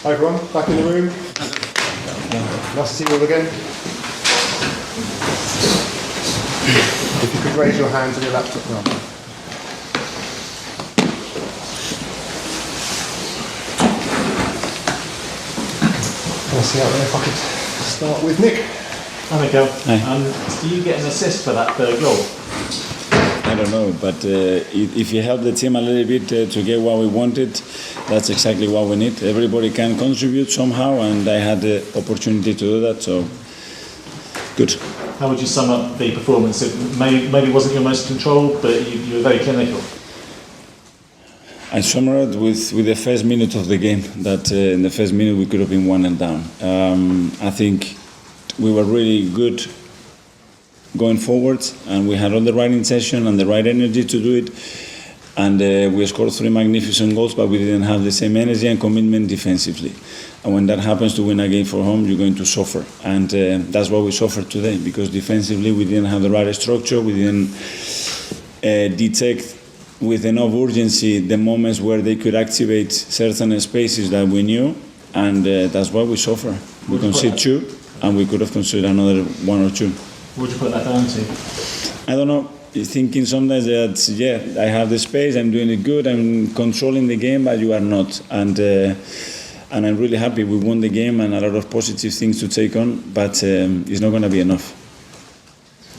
Hi everyone, back in the room. Nice to see you all again. If you could raise your hand to your laptop now. Let's see out there if I could start with Nick. Hi Mikel. Hi. Do you get an assist for that third goal? I don't know, but if you help the team a little bit to get what we wanted, that's exactly what we need. Everybody can contribute somehow, and I had the opportunity to do that, so good. How would you sum up the performance? It maybe wasn't your most controlled, but you were very clinical. I summarized with the first minute of the game, that in the first minute we could have been 1 and down. I think we were really good going forward, and we had all the right intention and the right energy to do it, and we scored 3 magnificent goals, but we didn't have the same energy and commitment defensively. And when that happens, to win a game for home, you're going to suffer, and that's what we suffered today, because defensively we didn't have the right structure, we didn't detect with enough urgency the moments where they could activate certain spaces that we knew, and that's why we suffer. We conceded 2, and we could have conceded another 1 or 2. What would you put that down to? I don't know. Thinking sometimes that, yeah, I have the space, I'm doing it good, I'm controlling the game, but you are not. And I'm really happy we won the game, and a lot of positive things to take on, but it's not going to be enough.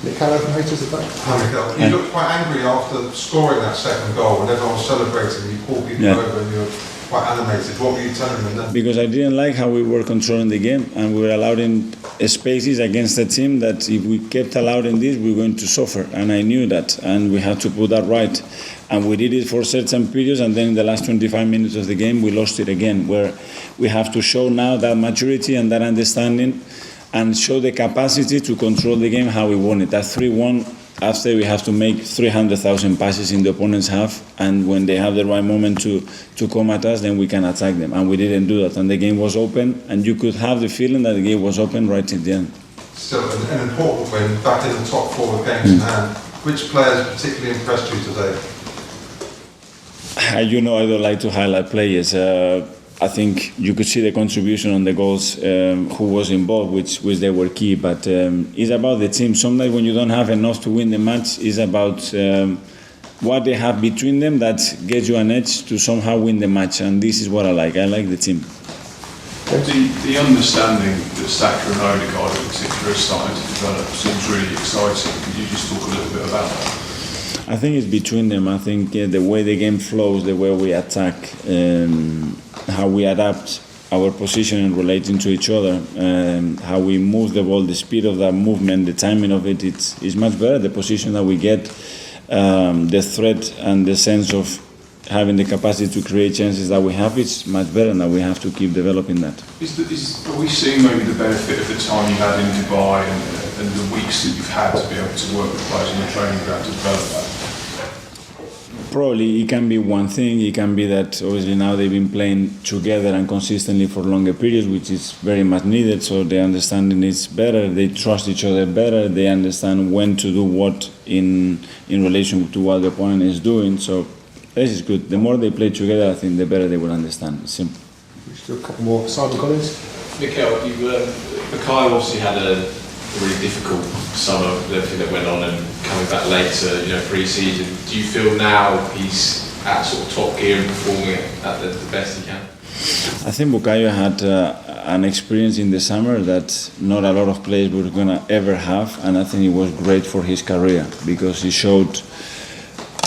Mikel from Haters at back. Hi Mikel. You looked quite angry after scoring that second goal, when everyone was celebrating, you called people over and you were quite animated. What were you telling them then? Because I didn't like how we were controlling the game, and we were allowing spaces against a team that if we kept allowing this, we were going to suffer, and I knew that, and we had to put that right. And we did it for certain periods, and then in the last 25 minutes of the game, we lost it again, where we have to show now that maturity and that understanding, and show the capacity to control the game how we want it. That 3-1, after we have to make 300,000 passes in the opponent's half, and when they have the right moment to come at us, then we can attack them. And we didn't do that, and the game was open, and you could have the feeling that the game was open right till the end. Still an important win, back in the top 4 games in hand. Which players particularly impressed you today? You know, I don't like to highlight players. I think you could see the contribution on the goals, who was involved, which they were key. But it's about the team. Sometimes when you don't have enough to win the match, it's about what they have between them that gets you an edge to somehow win the match. And this is what I like. I like the team. The understanding that Saka and Odegaard in particular are starting to develop seems really exciting. Could you just talk a little bit about that? I think it's between them. I think the way the game flows, the way we attack, how we adapt our position relating to each other, how we move the ball, the speed of that movement, the timing of it, it's much better. The position that we get, the threat and the sense of having the capacity to create chances that we have, it's much better, and we have to keep developing that. Are we seeing maybe the benefit of the time you had in Dubai and the weeks that you've had to be able to work with players on the training ground to develop that? Probably it can be one thing. It can be that obviously now they've been playing together and consistently for longer periods, which is very much needed, so the understanding is better, they trust each other better, they understand when to do what in relation to what the opponent is doing, so this is good. The more they play together, I think the better they will understand. It's simple. We've still a couple more. Simon Collins. Mikel, Bukayo obviously had a really difficult summer with everything that went on, and coming back later, pre-season. Do you feel now he's at sort of top gear and performing at the best he can? I think Bukayo had an experience in the summer that not a lot of players were going to ever have, and I think it was great for his career, because he showed,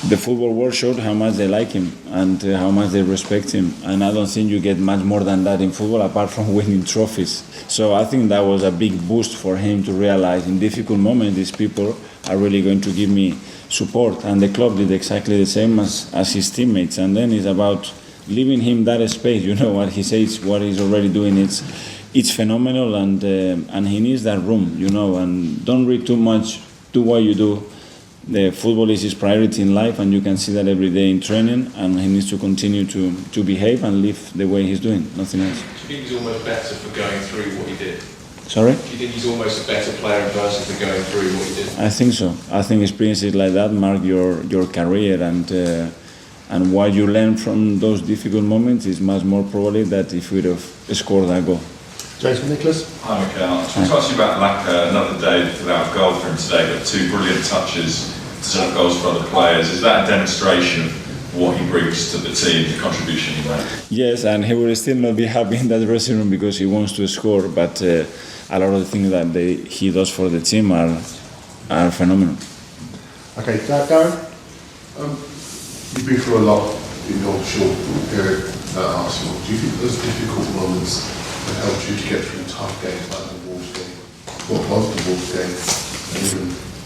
the football world showed how much they like him and how much they respect him, and I don't think you get much more than that in football apart from winning trophies. So I think that was a big boost for him to realize in difficult moments these people are really going to give me support, and the club did exactly the same as his teammates. And then it's about leaving him that space. What he says, what he's already doing, it's phenomenal, and he needs that room, and don't read too much, do what you do. The football is his priority in life, and you can see that every day in training, and he needs to continue to behave and live the way he's doing, nothing else. Do you think he's almost better for going through what he did? Sorry? Do you think he's almost a better player in person for going through what he did? I think so. I think experiences like that mark your career, and And what you learn from those difficult moments is much more probably that if we'd have scored that goal. James and Nicholas. Hi Mikel, I just want to ask you about Laka. Another day without a goal for him today, but 2 brilliant touches to set up goals for other players. Is that a demonstration of what he brings to the team, the contribution he made? Yes, and he will still not be happy in that dressing room because he wants to score, but a lot of the things that he does for the team are phenomenal. Okay, Darren. You've been through a lot in your short period at Arsenal. Do you think those difficult moments have helped you to get through tough games like the Wolves game? What was the Wolves game? And even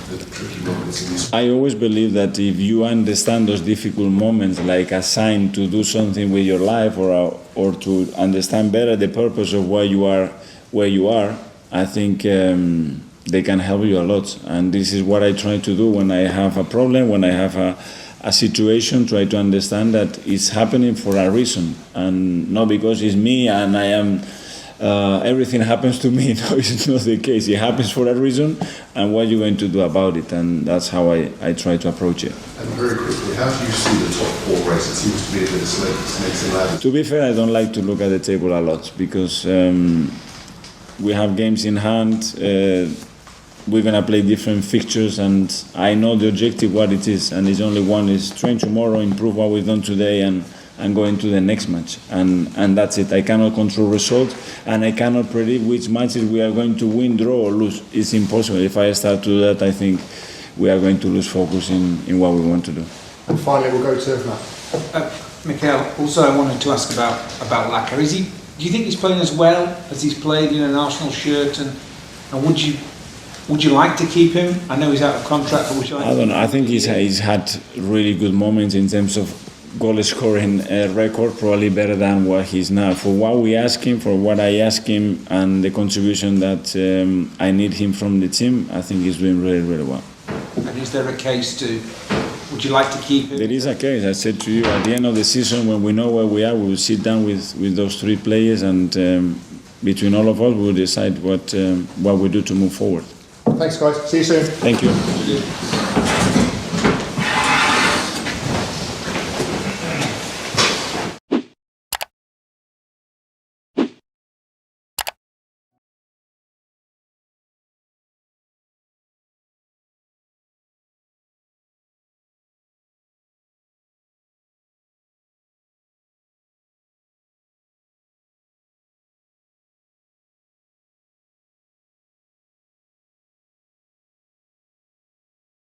the tricky moments in this? I always believe that if you understand those difficult moments like a sign to do something with your life or to understand better the purpose of why you are where you are, I think they can help you a lot. And this is what I try to do when I have a problem, when I have a situation, try to understand that it's happening for a reason and not because it's me and I am everything happens to me. No, it's not the case. It happens for a reason, and what you're going to do about it, and that's how I try to approach it. And very quickly, how do you see the top 4 race? It seems to be a bit of snakes and ladders. To be fair, I don't like to look at the table a lot because we have games in hand. We're going to play different fixtures, and I know the objective what it is, and it's only one: is train tomorrow, improve what we've done today, and go into the next match, and that's it. I cannot control results, and I cannot predict which matches we are going to win, draw or lose. It's impossible. If I start to do that, I think we are going to lose focus in what we want to do. And finally, we'll go to Matt. Mikel, also I wanted to ask about Laka. Do you think he's playing as well as he's played in an Arsenal shirt, and would you like to keep him? I know he's out of contract, but would you like I don't know. I think he's had really good moments in terms of goal scoring record, probably better than what he's now. For what we ask him, for what I ask him, and the contribution that I need him from the team, I think he's doing really, really well. And is there a case would you like to keep him? There is a case. I said to you, at the end of the season, when we know where we are, we will sit down with those 3 players, and between all of us, we will decide what we do to move forward. Thanks, guys. See you soon. Thank you.